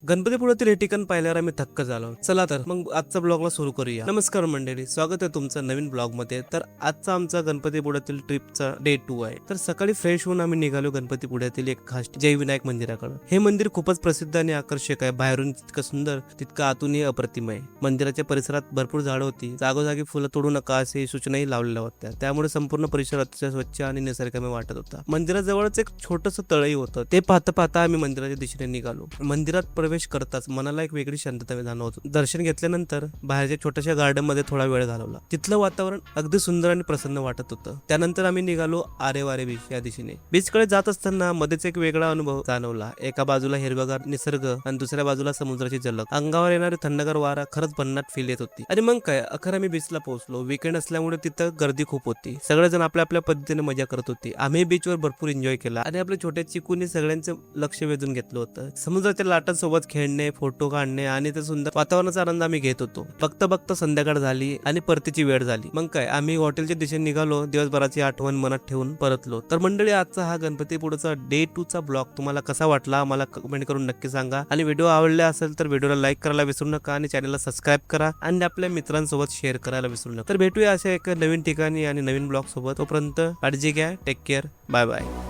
गणपतीपुळ्यातील हे ठिकाण पाहिल्यावर आम्ही थक्क झालो. चला तर मग आजचा ब्लॉगला सुरू करूया. नमस्कार मंडळी, स्वागत आहे तुमचं नवीन ब्लॉग मध्ये. तर आजचा आमचा गणपतीपुळ्यातील ट्रिपचा डे 2 आहे. तर सकाळी फ्रेश होऊन आम्ही निघालो गणपतीपुळ्यातील एक खास जय विनायक मंदिराकडे. हे मंदिर खूपच प्रसिद्ध आणि आकर्षक आहे. बाहेरून तितकं सुंदर तितकं आतूनही अप्रतिम आहे. मंदिराच्या परिसरात भरपूर झाडं होती. जागोजागी फुलं तोडू नका असे सूचनाही लावलेल्या होत्या. त्यामुळे संपूर्ण परिसर अतिशय स्वच्छ आणि निसर्गमय वाटत होता. मंदिराजवळच एक छोटस तळही होतं. ते पाहता पाहता आम्ही मंदिराच्या दिशेने निघालो. मंदिरात प्रवेश करताच मनाला एक वेगळी शांतता जाणवत होती. दर्शन घेतल्यानंतर बाहेरच्या छोट्याशा गार्डन मध्ये थोडा वेळ घालवला. तिथलं वातावरण अगदी सुंदर आणि प्रसन्न वाटत होतं. त्यानंतर आम्ही निघालो आरेवारे बीच या दिशेने. बीच कडे जात असताना मध्येच एक वेगळा अनुभव जाणवला. एका बाजूला हिरवगार निसर्ग आणि दुसऱ्या बाजूला समुद्राची झलक. अंगावर येणारी थंडगार वारा खरंच भन्नाट फील येत होती. आणि मग काय, अखेर आम्ही बीचला पोहोचलो. वीकेंड असल्यामुळे तिथं गर्दी खूप होती. सगळेजण आपल्या आपल्या पद्धतीने मजा करत होते. आम्ही बीचवर भरपूर एन्जॉय केला आणि आपल्या छोट्या चिकूने सगळ्यांचं लक्ष वेधून घेतलं होतं. समुद्राच्या लाटांसोबत खेळणे, फोटो काढणे आणि ते सुंदर वातावरणाचा आनंद आम्ही घेत होतो. बघता बघता संध्याकाळ झाली आणि परतीची वेळ झाली. मग काय, आम्ही हॉटेलच्या दिशेने निघालो. दिवसभराची आठवण मनात ठेवून परतलो. तर मंडळी, आजचा हा गणपतीपुळ्याचा डे 2 चा ब्लॉग तुम्हाला कसा वाटला मला कमेंट करून नक्की सांगा. आणि व्हिडिओ आवडला असेल तर व्हिडिओला लाईक करायला विसरू नका आणि चॅनलला सबस्क्राईब करा आणि आपल्या मित्रांसोबत शेअर करायला विसरू नका. तर भेटूया अशा एका नवीन ठिकाणी आणि नवीन ब्लॉग सोबत. तोपर्यंत काळजी घ्या. Take care. Bye bye.